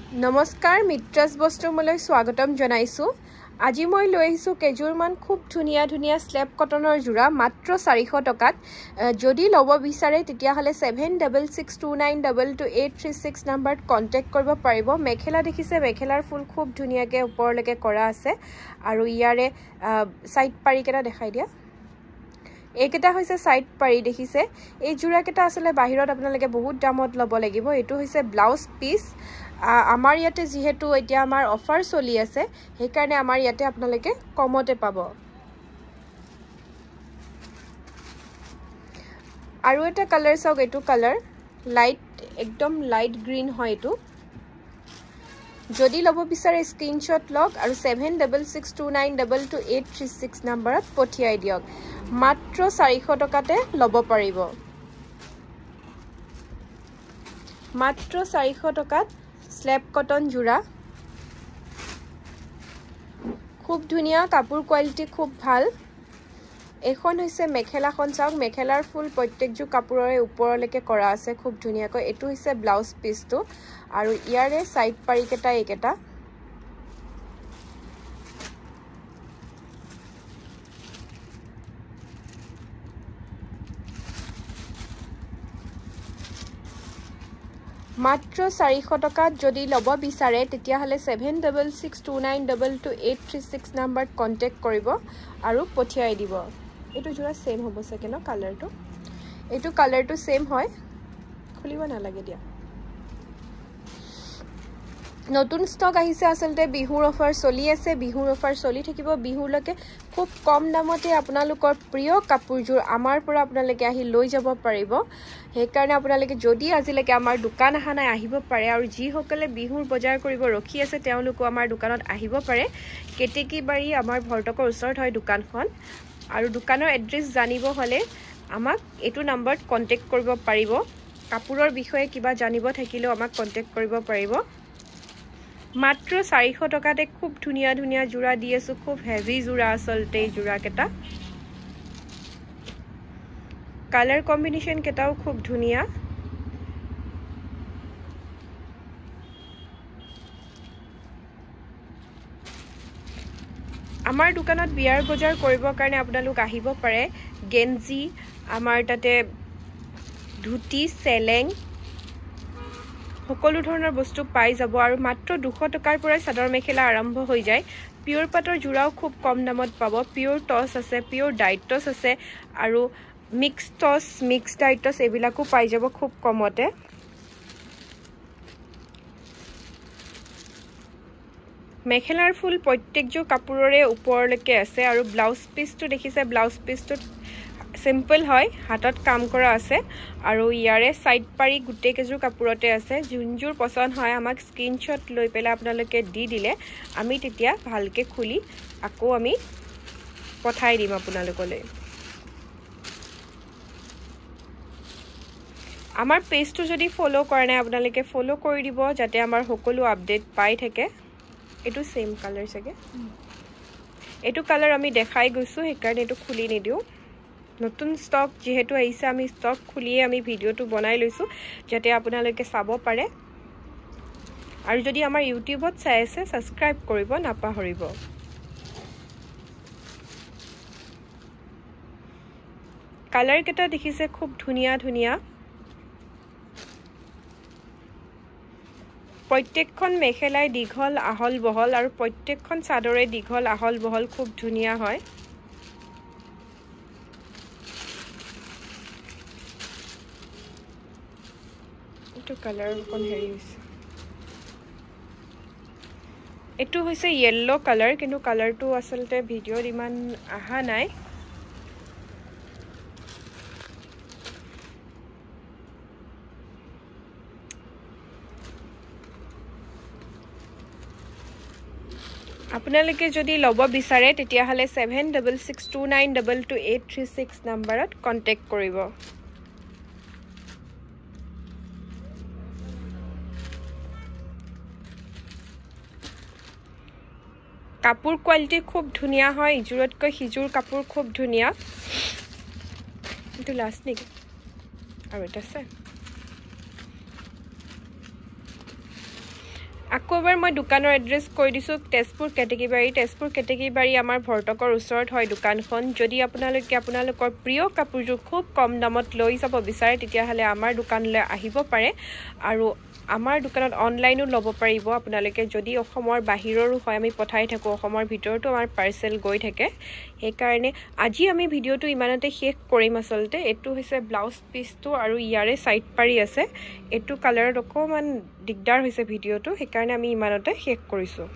নমস্কাৰ মিত্ৰাস বস্ত্ৰমলৈ স্বাগতম জনাইছো আজি মই লৈ আহিছো কেজুৰমান খুব ধুনিয়া ধুনিয়া স্লেপ কটনৰ জোৰা মাত্ৰ 400 টকাত যদি লব বিচাৰে তেতিয়া হলে 7662922836 নম্বৰত কন্টাক্ট কৰিব পাৰিব মেখেলা দেখিছে মেখেলাৰ ফুল খুব ধুনিয়াকে ওপৰলৈকে কৰা আছে আৰু ইয়াৰে সাইড পাৰি কেটা দেখাই দিয়া এইকেটা হৈছে সাইড পাৰি দেখিছে এই জোৰা কেটা আসলে বাহিৰত আপোনালোকে বহুত দামত লব লাগিব এটো হৈছে ব্লাউজ পিস আমাৰ ইয়াতে যেহেতু এতিয়া আমাৰ অফাৰ চলি আছে সেই কাৰণে আমাৰ ইয়াতে আপোনালোকে কমতে পাব আৰু এটা কালাৰ চাওক এটো কালাৰ লাইট একদম লাইট গ্ৰীন হয় এটো যদি লব বিচাৰে স্ক্ৰিনশ্বট লওক আৰু 7662922836 নম্বৰত পঠিয়াই দিয়ক মাত্ৰ 400 টকাতে লব পাৰিব মাত্ৰ 400 টকাত স্লেপ কটন জোৰা খুব ধুনিয়া কাপোৰ কোৱালিটি খুব ভাল এখন হৈছে মেখেলাখন চাওক মেখেলাৰ ফুল প্ৰত্যেকজো কাপোৰৰে ওপৰলৈকে কৰা আছে খুব ধুনিয়াকৈ এটো হৈছে ব্লাউজ পিসটো আৰু ইয়াৰে সাইড পাৰি কেটা একেটা মাত্ৰ 400 টকাত যদি লব বিচাৰে তেতিয়া হলে 7662922836 নম্বৰত কন্টাক্ট কৰিব আৰু পঠিয়াই দিব এটো জোৰা সেম হ'ব সকে ন কালাৰটো এটো কালাৰটো সেম হয় খুলিব না লাগে দিয়া নতুন ষ্টক আহিছে আসলতে বিহুৰ অফাৰ চলি আছে বিহুৰ অফাৰ চলি থাকিব বিহুলৈকে খুব কম দামতে আপোনালোকৰ প্ৰিয় কাপোৰজোৰ আমাৰ পৰা আপোনালোকে আহি লৈ যাব পাৰিব সেই কাৰণে আপোনালোকে যদি আজিলৈকে আমাৰ দোকান আহা নাই আহিব পাৰে আৰু যি সকলে বিহুৰ বজাৰ কৰিব ৰখি আছে তেওঁলোকো আমাৰ দোকানত আহিব পাৰে কেটেকিবাৰী আমাৰ ভৰ্তকৰ ওচৰত হয় দোকানখন আৰু দোকানৰ এড্ৰেছ জানিব হলে আমাক এটো নম্বৰত কন্টাক্ট কৰিব পাৰিব কাপোৰৰ বিষয়ে কিবা জানিব থাকিলেও আমাক কন্টাক্ট কৰিব পাৰিব মাত্ৰ 400 টকাতে খুব ধুনিয়া ধুনিয়া জোৰা দি আছো খুব হেভি জোৰা আসলতে জোৰা কেটা কালাৰ কম্বিনেশন কেটাও খুব ধুনিয়া আমাৰ দোকানত বিয়াৰ বজাৰ কৰিবৰ কাৰণে আপোনালোক আহিব পাৰে গেঞ্জি আমাৰ তাতে ধুতি চেলেং সকলো ধৰণৰ বস্তু পাই যাব আৰু মাত্ৰ 200 টকাৰ পৰা চাদৰ মেখেলা আৰম্ভ হৈ যায় পিওৰ পাটৰ জোৰাও খুব কম দামত পাব পিওৰ টছ আছে পিওৰ ডাইট টছ আছে আৰু মিক্স টছ মিক্স ডাইট টছ এবিলাকো পাই যাব খুব কমতে মেখেলাৰ ফুল প্ৰত্যেকজো কাপোৰৰে ওপৰলৈকে আছে আৰু ব্লাউজ পিসটো দেখিছে ব্লাউজ পিসটো সিম্পল হয় হাতত কাম কৰা আছে আৰু ইয়াৰে সাইড পাৰি গুটে কেজুৰ কাপোৰতে আছে জুনজুৰ পছন্দ হয় আমাক স্ক্ৰিনশ্বট লৈ পেলা আপোনালোকে দি দিলে আমি তেতিয়া ভালকে খুলি আকৌ আমি পঠাই দিম আপোনালোকলৈ আমাৰ পেজটো যদি ফলো কৰা নাই আপোনালোকে ফলো কৰি দিব যাতে আমাৰ সকলো আপডেট পাই থাকে এটো সেম কালাৰ সকে এটো কালাৰ আমি দেখাই গৈছো সেই কাৰণে এটো খুলি নিদিও নতুন ষ্টক যেহেতু আহিছে আমি ষ্টক খুলিয়ে আমি ভিডিওটো বনাই লৈছো যাতে আপোনালোকে চাব পাৰে আৰু যদি আমাৰ ইউটিউবত চাই আছে সাবস্ক্ৰাইব কৰিব নাপাহৰিব কালাৰ কেটা দেখিছে খুব ধুনিয়া ধুনিয়া প্ৰত্যেকখন মেখেলাই দীঘল আহল বহল আৰু প্ৰত্যেকখন চাদৰে দীঘল আহল বহল খুব ধুনিয়া হয় এটো কালাৰ কোন হেৰি হৈছে এটো হৈছে ইয়েলো কালাৰ কিন্তু কালাৰটো আসলতে ভিডিওত ইমান আহা নাই আপোনালোকে যদি লব বিচাৰে তেতিয়া হলে 7662922836 নম্বৰত কন্টাক্ট কৰিব কাপোৰ কোৱালিটি খুব ধুনিয়া হয় ইজুৰতকৈ হিজুৰ কাপোৰ খুব ধুনিয়া এটো লাষ্ট নেকি আৰু এটা আছে আকৌ এবাৰ মই দোকানৰ এড্ৰেছ কৈ দিছোঁ তেজপুৰ কেটেকীবাৰী আমাৰ ভৰ্তকৰ ওচৰত হয় দোকানখন যদি আপোনালোকৰ প্ৰিয় কাপোৰযোৰ খুব কম দামত লৈ যাব বিচাৰে তেতিয়াহ'লে আমাৰ দোকানলৈ আহিব পাৰে আৰু আমাৰ দোকানত অনলাইনো ল'ব পাৰিব আপোনালোকে যদি অসমৰ বাহিৰৰো হয় আমি পঠাই থাকোঁ অসমৰ ভিতৰতো আমাৰ পাৰ্চেল গৈ থাকে সেইকাৰণে আজি আমি ভিডিঅ'টো ইমানতে শেষ কৰিম আচলতে এইটো হৈছে ব্লাউজ পিচটো আৰু ইয়াৰে সাইড পাৰি আছে এইটো কালাৰত অকমান দিগদাৰ হৈছে ভিডিঅ'টো সেইকাৰণে আমি ইমানতে শেষ কৰিছোঁ